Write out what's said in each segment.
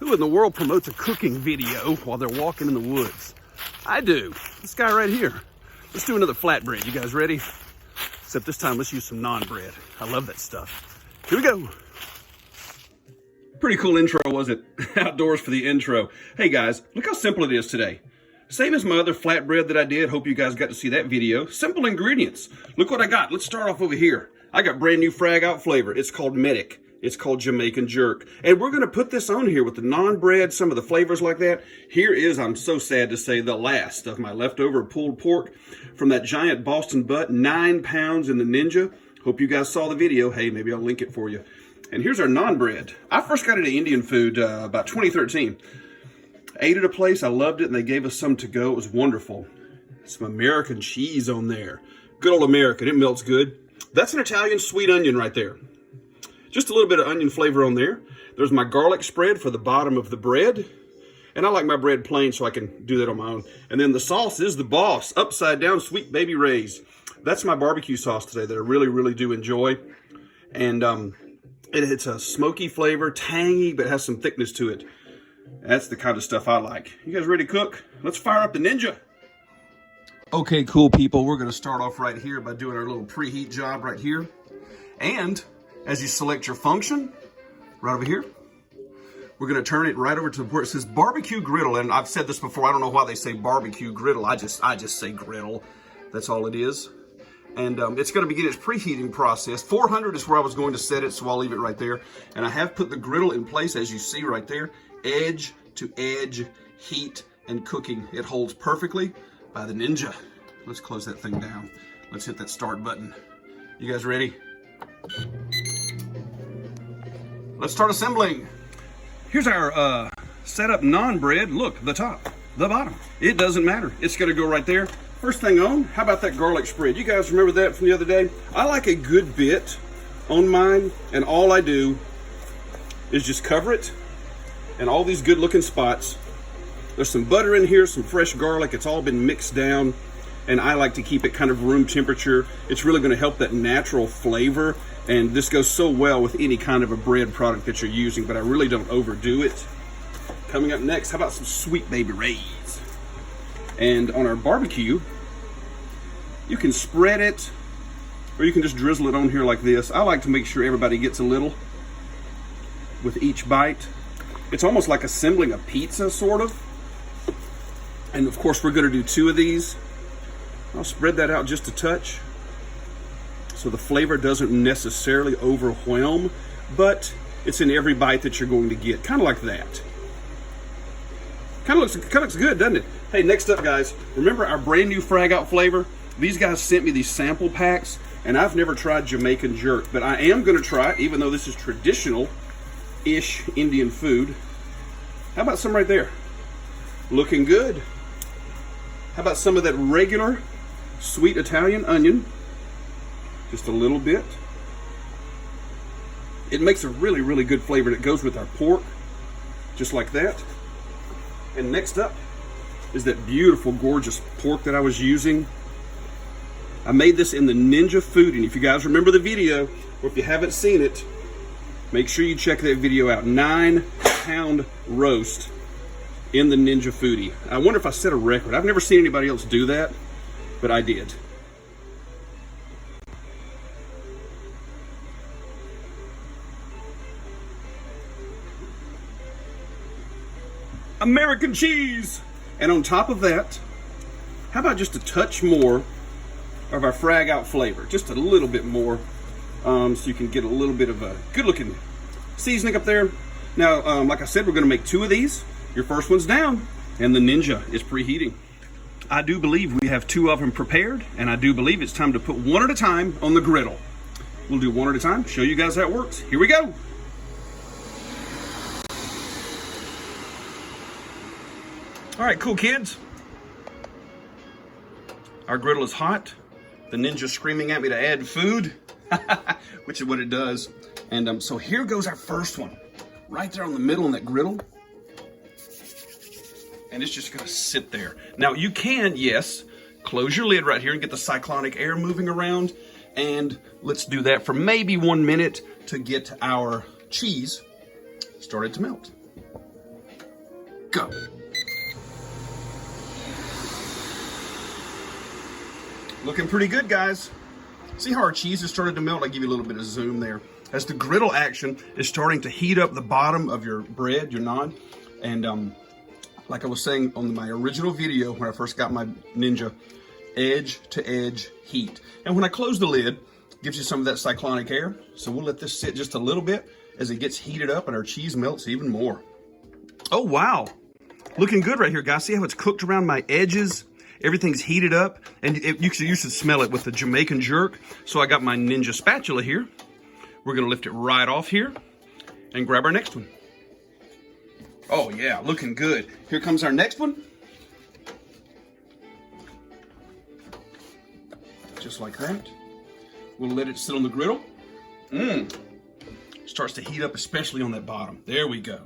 Who in the world promotes a cooking video while they're walking in the woods? I do. This guy right here. Let's do another flatbread. You guys ready? Except this time, let's use some naan bread. I love that stuff. Here we go. Pretty cool intro, wasn't it? Outdoors for the intro. Hey guys, look how simple it is today. Same as my other flatbread that I did. Hope you guys got to see that video. Simple ingredients. Look what I got. Let's start off over here. I got brand new Frag Out Flavor. It's called Medic. It's called Jamaican Jerk. And we're going to put this on here with the naan bread, some of the flavors like that. Here is, I'm so sad to say, the last of my leftover pulled pork from that giant Boston butt, 9 pounds in the Ninja. Hope you guys saw the video. Hey, maybe I'll link it for you. And here's our naan bread. I first got into Indian food about 2013. Ate at a place, I loved it, and they gave us some to go. It was wonderful. Some American cheese on there. Good old American, it melts good. That's an Italian sweet onion right there. Just a little bit of onion flavor on there. There's my garlic spread for the bottom of the bread. And I like my bread plain so I can do that on my own. And then the sauce is the boss, upside down sweet baby Ray's. That's my barbecue sauce today that I really, really do enjoy. And it's a smoky flavor, tangy, but it has some thickness to it. That's the kind of stuff I like. You guys ready to cook? Let's fire up the Ninja. Okay, cool people. We're going to start off right here by doing our little preheat job right here. And as you select your function, right over here, we're going to turn it right over to where it says barbecue griddle. And I've said this before. I don't know why they say barbecue griddle. I just say griddle. That's all it is. And it's going to begin its preheating process. 400 is where I was going to set it, so I'll leave it right there. And I have put the griddle in place, as you see right there. Edge to edge, heat and cooking. It holds perfectly by the Ninja. Let's close that thing down. Let's hit that start button. You guys ready? Let's start assembling. Here's our setup naan bread. Look, the top, the bottom. It doesn't matter. It's going to go right there. First thing on, how about that garlic spread? You guys remember that from the other day? I like a good bit on mine, and all I do is just cover it and all these good looking spots. There's some butter in here, some fresh garlic. It's all been mixed down, and I like to keep it kind of room temperature. It's really going to help that natural flavor, and this goes so well with any kind of a bread product that you're using, but I really don't overdo it. Coming up next, how about some sweet baby Ray's? And on our barbecue, you can spread it, or you can just drizzle it on here like this. I like to make sure everybody gets a little with each bite. It's almost like assembling a pizza, sort of. And of course, we're gonna do 2 of these. I'll spread that out just a touch so the flavor doesn't necessarily overwhelm, but it's in every bite that you're going to get, kind of like that. Kind of looks good, doesn't it? Hey, next up, guys, remember our brand new Frag Out Flavor? These guys sent me these sample packs, and I've never tried Jamaican Jerk, but I am gonna try it, even though this is traditional-ish Indian food. How about some right there? Looking good. How about some of that regular sweet Italian onion? Just a little bit. It makes a really, really good flavor, and it goes with our pork, just like that. And next up is that beautiful, gorgeous pork that I was using. I made this in the Ninja Foodi, and if you guys remember the video, or if you haven't seen it, make sure you check that video out. 9 pound roast in the Ninja Foodi. I wonder if I set a record. I've never seen anybody else do that, but I did. American cheese! And on top of that, how about just a touch more of our Frag Out Flavor? Just a little bit more, so you can get a little bit of a good looking seasoning up there. Now, like I said, we're gonna make 2 of these. Your first one's down, and the Ninja is preheating. I do believe we have 2 of them prepared, and I do believe it's time to put 1 at a time on the griddle. We'll do 1 at a time, show you guys how it works. Here we go. All right, cool kids. Our griddle is hot. The Ninja's screaming at me to add food, which is what it does. And so here goes our first one, right there on the middle on that griddle. And it's just gonna sit there. Now you can, yes, close your lid right here and get the cyclonic air moving around. And let's do that for maybe 1 minute to get our cheese started to melt. go. Looking pretty good, guys. See how our cheese has started to melt? I'll give you a little bit of zoom there. As the griddle action is starting to heat up the bottom of your bread, your naan. And like I was saying on my original video when I first got my Ninja, edge to edge heat. And when I close the lid, it gives you some of that cyclonic air. So we'll let this sit just a little bit as it gets heated up and our cheese melts even more. Oh, wow. Looking good right here, guys. See how it's cooked around my edges? Everything's heated up, and you should smell it with the Jamaican jerk. So I got my Ninja spatula here. We're gonna lift it right off here and grab our next one. Oh yeah, looking good. Here comes our next one. Just like that. We'll let it sit on the griddle. Starts to heat up, especially on that bottom. There we go.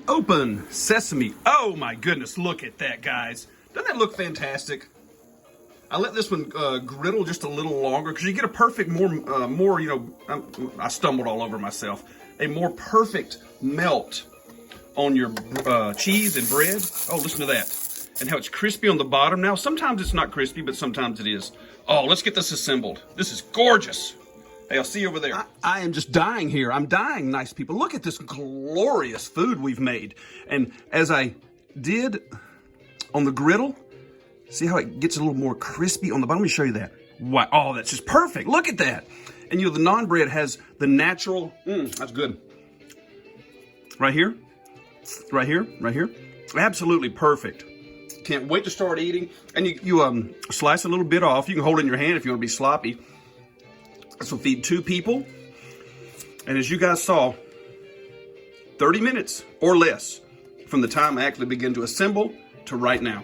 Open sesame. Oh my goodness, look at that, guys. Doesn't that look fantastic? I let this one griddle just a little longer because you get a perfect, I stumbled all over myself. A more perfect melt on your cheese and bread. Oh, listen to that. And how it's crispy on the bottom now. Sometimes it's not crispy, but sometimes it is. Oh, let's get this assembled. This is gorgeous. Hey, I'll see you over there. I am just dying here. I'm dying, nice people. Look at this glorious food we've made. And as I did on the griddle, see how it gets a little more crispy on the bottom? Let me show you that. Wow, oh, that's just perfect. Look at that. And you know, the naan bread has the natural, that's good. Right here, right here, right here. Absolutely perfect. Can't wait to start eating. And you slice a little bit off. You can hold it in your hand if you want to be sloppy. This will feed 2 people. And as you guys saw, 30 minutes or less from the time I actually begin to assemble to right now.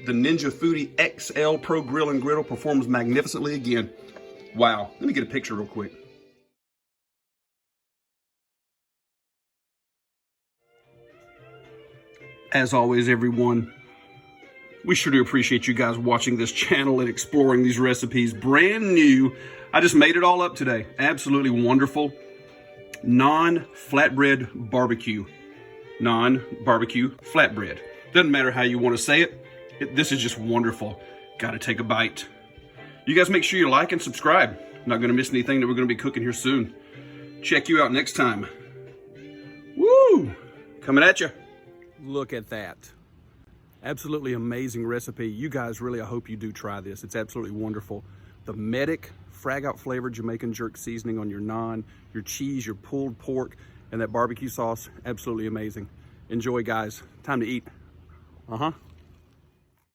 The Ninja Foodi XL Pro Grill and Griddle performs magnificently again. Wow. Let me get a picture real quick. As always, everyone, we sure do appreciate you guys watching this channel and exploring these recipes. Brand new. I just made it all up today. Absolutely wonderful. Naan flatbread barbecue. Naan barbecue flatbread. Doesn't matter how you want to say it. This is just wonderful. Gotta take a bite. You guys make sure you like and subscribe. Not gonna miss anything that we're gonna be cooking here soon. Check you out next time. Woo! Coming at you. Look at that. Absolutely amazing recipe. You guys really, I hope you do try this. It's absolutely wonderful. The Medic Frag Out Flavor Jamaican jerk seasoning on your naan, your cheese, your pulled pork, and that barbecue sauce. Absolutely amazing. Enjoy, guys. Time to eat.